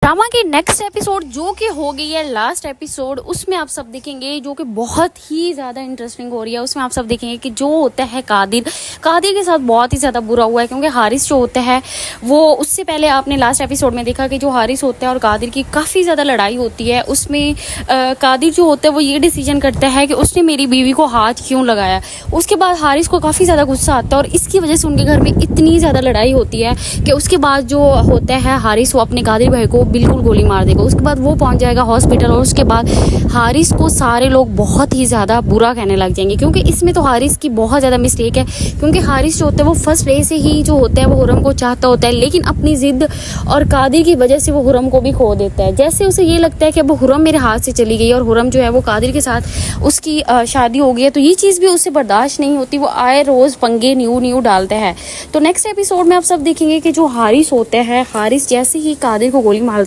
Drama के next episode जो कि हो गई है लास्ट एपिसोड, उसमें आप सब देखेंगे जो कि बहुत ही ज़्यादा इंटरेस्टिंग हो रही है। उसमें आप सब देखेंगे कि जो होता है कादिर के साथ बहुत ही ज़्यादा बुरा हुआ है, क्योंकि हारिस जो होता है वो, उससे पहले आपने लास्ट एपिसोड में देखा कि जो हारिस होता है और कादिर की काफ़ी ज़्यादा लड़ाई होती है। उसमें कादिर जो होता है वो ये डिसीजन करता है कि उसने मेरी बीवी को हाथ क्यों लगाया। उसके बाद हारिस को काफ़ी ज़्यादा गुस्सा आता है और इसकी वजह से उनके घर में इतनी ज़्यादा लड़ाई होती है कि उसके बाद जो होता है हारिस वो अपने कादिर भाई को बिल्कुल गोली मार देगा। उसके बाद वो पहुंच जाएगा हॉस्पिटल और उसके बाद हारिस को सारे लोग बहुत ही ज़्यादा बुरा कहने लग जाएंगे, क्योंकि इसमें तो हारिस की बहुत ज़्यादा मिस्टेक है। क्योंकि हारिस जो होता है वो फर्स्ट डे से ही जो होता है वो हुरम को चाहता होता है, लेकिन अपनी ज़िद और कादिर की वजह से वो हुरम को भी खो देता है। जैसे उसे ये लगता है कि अब हुरम मेरे हाथ से चली गई और हुरम जो है वो कादिर के साथ उसकी शादी हो गई है, तो ये चीज़ भी उससे बर्दाश्त नहीं होती। वो आए रोज़ पंगे न्यू डालता है। तो नेक्स्ट एपिसोड में आप सब देखेंगे कि जो हारिस होता है, हारिस जैसे ही कादिर को गोली मारता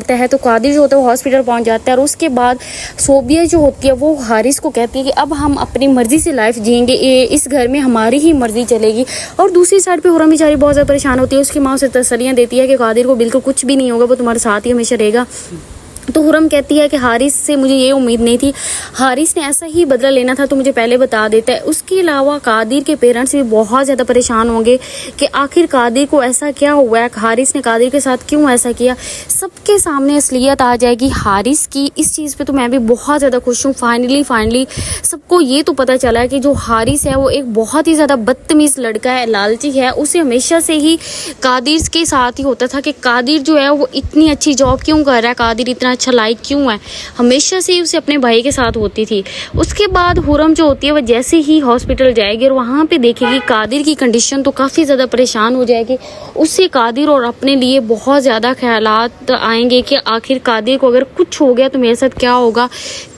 है तो कादिर जो होता है वो हॉस्पिटल पहुंच जाता है। और उसके बाद सोबिया जो होती है वो हारिस को कहती है कि अब हम अपनी मर्जी से लाइफ जिएंगे, इस घर में हमारी ही मर्जी चलेगी। और दूसरी साइड पे हुरम बेचारी बहुत ज़्यादा परेशान होती है। उसकी माँ उसे तसल्लियाँ देती है कि कादिर को बिल्कुल कुछ भी नहीं होगा, वो तुम्हारे साथ ही हमेशा रहेगा। तो हुरम कहती है कि हारिस से मुझे ये उम्मीद नहीं थी, हारिस ने ऐसा ही बदला लेना था तो मुझे पहले बता देता है। उसके अलावा कादिर के पेरेंट्स भी बहुत ज़्यादा परेशान होंगे कि आखिर कादिर को ऐसा क्या हुआ है, हारिस ने कादिर के साथ क्यों ऐसा किया। सबके सामने असलियत आ जाएगी हारिस की। इस चीज़ पे तो मैं भी बहुत ज़्यादा खुश हूँ। फाइनली सबको ये तो पता चला है कि जो हारिस है वो एक बहुत ही ज़्यादा बदतमीज़ लड़का है, लालची है। उसे हमेशा से ही कादिर के साथ ही होता था कि कादिर जो है वो इतनी अच्छी जॉब क्यों कर रहा है, कादिर इतना अच्छा लाइक क्यों है, हमेशा से ही उसे अपने भाई के साथ होती थी। उसके बाद हुरम जो होती है वो जैसे ही हॉस्पिटल जाएगी और वहाँ पे देखेगी कादिर की कंडीशन, तो काफ़ी ज़्यादा परेशान हो जाएगी। उससे कादिर और अपने लिए बहुत ज़्यादा ख्यालात आएंगे कि आखिर कादिर को अगर कुछ हो गया तो मेरे साथ क्या होगा।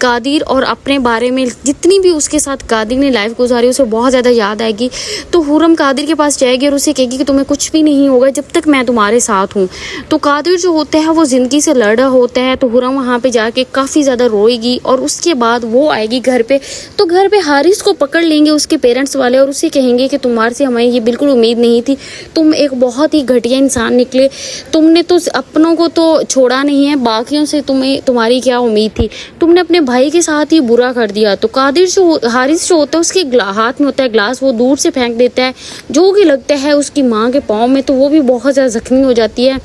कादिर और अपने बारे में जितनी भी उसके साथ कादिर ने लाइफ गुजारी उसे बहुत ज़्यादा याद आएगी। तो हुरम कादिर के पास जाएगी और उसे कहेगी कि तुम्हें कुछ भी नहीं होगा जब तक मैं तुम्हारे साथ हूँ। तो कादिर जो होता है वो ज़िंदगी से लड़ रहा होता है। तो हुरम वहाँ पे जाके काफ़ी ज़्यादा रोएगी और उसके बाद वो आएगी घर पे। तो घर पे हारिस को पकड़ लेंगे उसके पेरेंट्स वाले और उसे कहेंगे कि तुम्हारे से हमें ये बिल्कुल उम्मीद नहीं थी, तुम एक बहुत ही घटिया इंसान निकले, तुमने तो अपनों को तो छोड़ा नहीं है, बाकियों से तुम्हारी क्या उम्मीद थी, तुमने अपने भाई के साथ ही बुरा कर दिया। तो हारिस जो होता है उसके हाथ में होता है ग्लास, वो दूर से फेंक देता है जो कि लगता है उसकी माँ के पाँव में, तो वो भी बहुत ज़्यादा जख्मी हो जाती है।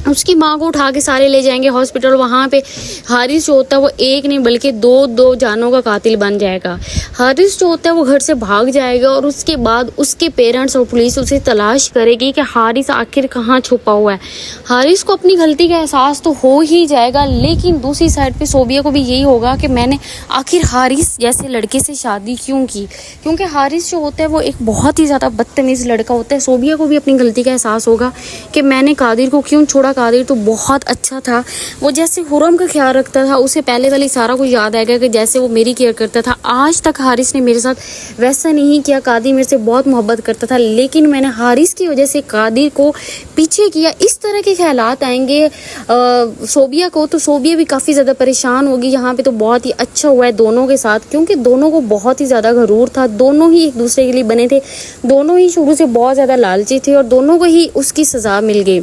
उसकी माँ को उठा के सारे ले जाएंगे हॉस्पिटल। वहाँ पे हारिस जो होता है वो एक नहीं बल्कि दो जानों का कातिल बन जाएगा। हारिस जो होता है वो घर से भाग जाएगा और उसके बाद उसके पेरेंट्स और पुलिस उसे तलाश करेगी कि हारिस आखिर कहाँ छुपा हुआ है। हारिस को अपनी गलती का एहसास तो हो ही जाएगा, लेकिन दूसरी साइड पे सोबिया को भी यही होगा कि मैंने आखिर हारिस जैसे लड़के से शादी क्यों की, क्योंकि हारिस जो होता है वो एक बहुत ही ज़्यादा बदतमीज़ लड़का होता है। सोबिया को भी अपनी गलती का एहसास होगा कि मैंने कादिर को क्यों छोड़ा। कादिर तो बहुत अच्छा था, वो जैसे हुरम का ख्याल रखता था, उसे पहले वाली सारा कुछ याद आएगा कि जैसे वो मेरी केयर करता था। आज तक हारिस ने मेरे साथ वैसा नहीं किया। कादिर मेरे से बहुत मोहब्बत करता था, लेकिन मैंने हारिस की वजह से कादिर को पीछे किया। इस तरह के ख्यालात आएंगे सोबिया को, तो सोबिया भी काफ़ी ज़्यादा परेशान होगी। यहाँ पे तो बहुत ही अच्छा हुआ है दोनों के साथ, क्योंकि दोनों को बहुत ही ज़्यादा गरूर था, दोनों ही एक दूसरे के लिए बने थे, दोनों ही शुरू से बहुत ज़्यादा लालची थे और दोनों को ही उसकी सज़ा मिल गई।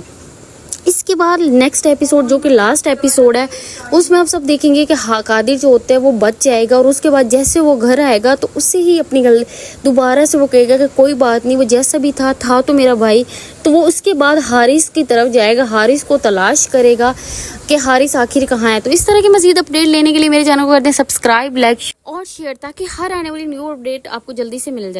इसके बाद नेक्स्ट एपिसोड जो कि लास्ट एपिसोड है, उसमें आप सब देखेंगे कि कादिर जो होता है वो बच जाएगा और उसके बाद जैसे वो घर आएगा तो उससे ही अपनी दोबारा से वो कहेगा कि कोई बात नहीं, वो जैसा भी था तो मेरा भाई। तो वो उसके बाद हारिस की तरफ जाएगा, हारिस को तलाश करेगा कि हारिस आखिर कहाँ है। तो इस तरह की मज़ीद अपडेट लेने के लिए मेरे चैनल को कर दें सब्सक्राइब, लाइक और शेयर, ताकि हर आने वाली न्यू अपडेट आपको जल्दी से मिल जाए।